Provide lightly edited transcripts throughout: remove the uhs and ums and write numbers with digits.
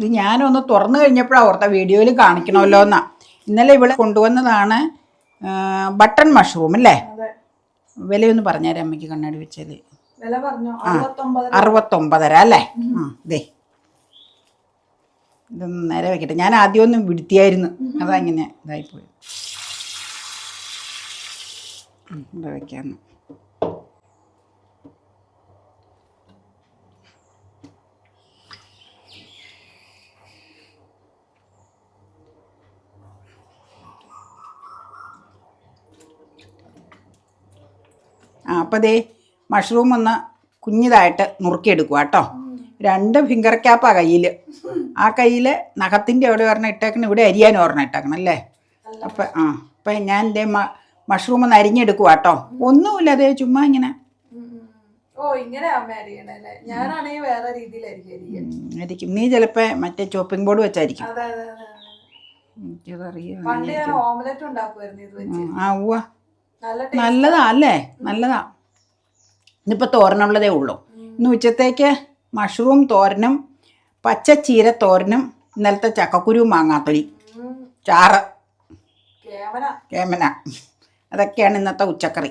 ഇത് ഞാനൊന്ന് തുറന്നു കഴിഞ്ഞപ്പോഴാണ് ഓർത്ത വീഡിയോയിൽ കാണിക്കണമല്ലോ എന്നാ. ഇന്നലെ ഇവിടെ കൊണ്ടുവന്നതാണ് ബട്ടൺ മഷ്റൂം അല്ലേ? വിലയൊന്ന് പറഞ്ഞുതരാം അമ്മയ്ക്ക് കണ്ണാടി വെച്ചാൽ. 69 അല്ലേ? ദേ ഇതൊന്ന് നേരെ വെക്കട്ടെ. ഞാൻ ആദ്യം ഒന്നും വിടുത്തിയായിരുന്നു, അതാ ഇങ്ങനെ ഇതായിപ്പോയി. ഇവിടെ വെക്കാന്ന്. അപ്പോൾ ദേ മഷ്റൂം ഒന്ന് കുഞ്ഞിതായിട്ട് നുറുക്കിയെടുക്കുക കേട്ടോ. 2 ഫിംഗർ ക്യാപ്പാണ് കയ്യിൽ. ആ കയ്യിൽ നഖത്തിൻ്റെ അവിടെ ഒരെണ്ണം ഇട്ടേക്കണം, ഇവിടെ അരിയാനും ഒരെണ്ണം ഇട്ടേക്കണം അല്ലേ? അപ്പം ഞാൻ ദേ മഷ്റൂം ഒന്ന് അരിഞ്ഞെടുക്കുക കേട്ടോ. ഒന്നുമില്ല, അതേ ചുമ്മാ ഇങ്ങനെ ആയിരിക്കും. നീ ചിലപ്പോൾ മറ്റേ ചോപ്പിംഗ് ബോർഡ് വെച്ചായിരിക്കും. നല്ലതാ അല്ലേ? നല്ലതാ. ഇന്നിപ്പോൾ തോരനുള്ളതേ ഉള്ളൂ. ഇന്ന് ഉച്ചത്തേക്ക് മഷ്റൂം തോരനും പച്ചച്ചീര തോരനും ഇന്നലത്തെ ചക്കക്കുരുവും മാങ്ങാത്തൊലി ചാറ് കേമന അതൊക്കെയാണ് ഇന്നത്തെ ഉച്ചക്കറി.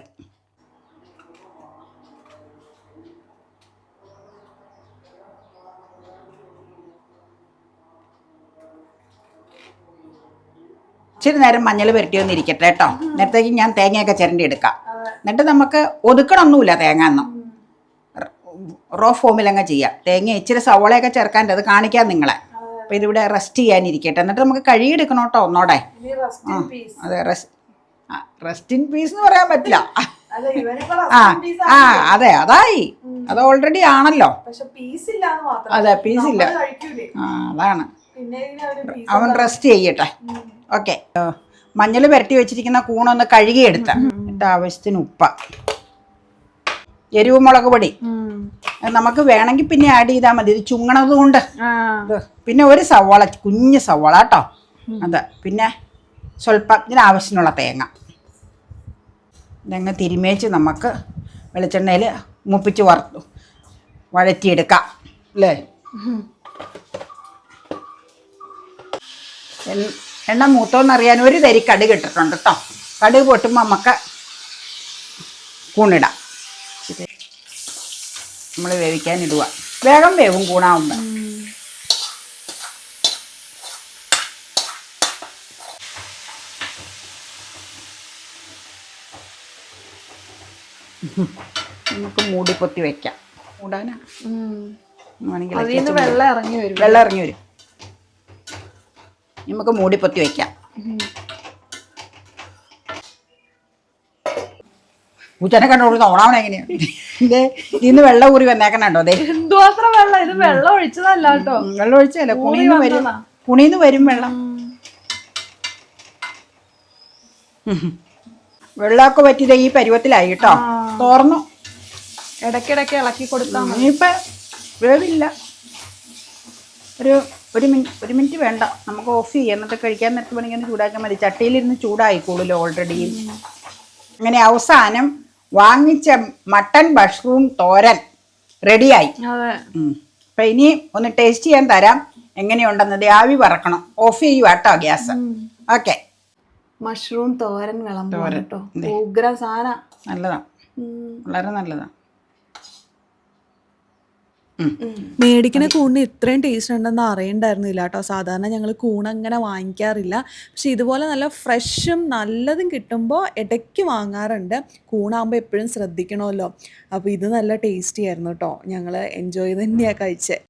ഇച്ചിരി നേരം മഞ്ഞൾ പുരട്ടി വന്നിരിക്കട്ടെ കേട്ടോ. നേരത്തേക്ക് ഞാൻ തേങ്ങയൊക്കെ ചിരണ്ടി എടുക്കാം. എന്നിട്ട് നമുക്ക് ഒതുക്കണമൊന്നുമില്ല തേങ്ങ ഒന്നും, റോ ഫോമിലങ്ങ് ചെയ്യാം. തേങ്ങ ഇച്ചിരി സവോളയൊക്കെ ചേർക്കാൻ്റെ, അത് കാണിക്കാം നിങ്ങളെ. അപ്പം ഇതിവിടെ റെസ്റ്റ് ചെയ്യാനിരിക്കട്ടെ. എന്നിട്ട് നമുക്ക് കഴുകിയെടുക്കണം കേട്ടോ ഒന്നോടെ. അതെ, റെസ്റ്റ് ഇൻ പീസ് എന്ന് പറയാൻ പറ്റില്ല. അതെ, അതായി, അത് ഓൾറെഡി ആണല്ലോ. അതെ, പീസില്ല. അതാണ്. അവൻ റെസ്റ്റ് ചെയ്യട്ടെ. ഓക്കെ, മഞ്ഞൾ പുരട്ടി വെച്ചിരിക്കുന്ന കൂണൊന്ന് കഴുകിയെടുത്ത എന്നിട്ട് ആവശ്യത്തിന് ഉപ്പ, എരിവ് മുളക് പൊടി നമുക്ക് വേണമെങ്കിൽ പിന്നെ ആഡ് ചെയ്താൽ മതി. ഇത് ചുങ്ങണത് കൊണ്ട്. പിന്നെ ഒരു സവാള, കുഞ്ഞ് സവാള കേട്ടോ, അത്. പിന്നെ സ്വല്പം ഇതിനാവശ്യത്തിനുള്ള തേങ്ങ ഇതങ്ങ് തിരുമേച്ച് നമുക്ക് വെളിച്ചെണ്ണയിൽ മൂപ്പിച്ച് വഴറ്റിയെടുക്കാം അല്ലേ? എണ്ണ മൂത്തോന്നറിയാൻ ഒരു തരി കടുക് ഇട്ടിട്ടുണ്ട് കേട്ടോ. കടുക് പൊട്ടുമ്പോൾ നമുക്ക് കൂണിടാം. നമ്മൾ വേവിക്കാനിടുക. വേഗം വേവും കൂണാവുമ്പോൾ. നമുക്ക് മൂടിപ്പൊത്തി വെക്കാം. മൂടാനാ വെള്ളം ഇറങ്ങി വരും. നമുക്ക് മൂടിപ്പൊത്തി വെക്കാം. പൂച്ചനെ കണ്ടോളൂ തോണാവണ എങ്ങനെയാണ്. ഇന്ന് വെള്ളം ഊറി വന്നേക്കണോ? അതെ, എന്തുമാത്രം വെള്ളം. ഇത് വെള്ളം ഒഴിച്ചതല്ല കേട്ടോ. വെള്ളം ഒഴിച്ചതല്ല, കുണിന്ന് വരും വെള്ളം. വെള്ളമൊക്കെ പറ്റിയത് ഈ പരുവത്തിലായി കേട്ടോ. തോർന്നു. ഇടയ്ക്കിടയ്ക്ക് ഇളക്കി കൊടുത്താൽ മതി. ഇനിയിപ്പം വേവില്ല. ഒരു മിനിറ്റ് വേണ്ട, നമുക്ക് ഓഫ് ചെയ്യാം. എന്നിട്ട് കഴിക്കാൻ നേരത്തെ വേണമെങ്കിൽ ചൂടാക്കാൻ മതി. ചട്ടിയിലിരുന്ന് ചൂടായിക്കോളൂല്ലോ ഓൾറെഡി. അങ്ങനെ അവസാനം വാങ്ങിച്ച മട്ടൺ മഷ്റൂം തോരൻ റെഡിയായി. അപ്പം ഇനി ഒന്ന് ടേസ്റ്റ് ചെയ്യാൻ തരാം എങ്ങനെയുണ്ടെന്നത്. ആവി പറക്കണം. ഓഫ് ചെയ്യുക കേട്ടോ ഗ്യാസ്. ഓക്കെ, മഷ്റൂം തോരൻ കേട്ടോ. ഉഗ്ര സാധനം. നല്ലതാണ്, വളരെ നല്ലതാണ്. മേടിക്കുന്ന കൂണിന് ഇത്രയും ടേസ്റ്റ് ഉണ്ടെന്ന് അറിയണ്ടായിരുന്നില്ല കേട്ടോ. സാധാരണ ഞങ്ങൾ കൂണങ്ങനെ വാങ്ങിക്കാറില്ല. പക്ഷെ ഇതുപോലെ നല്ല ഫ്രഷും നല്ലതും കിട്ടുമ്പോൾ ഇടയ്ക്ക് വാങ്ങാറുണ്ട്. കൂണാകുമ്പോൾ എപ്പോഴും ശ്രദ്ധിക്കണമല്ലോ. അപ്പോൾ ഇത് നല്ല ടേസ്റ്റി ആയിരുന്നു കേട്ടോ. ഞങ്ങൾ എൻജോയ് തന്നെയാണ് കഴിച്ചത്.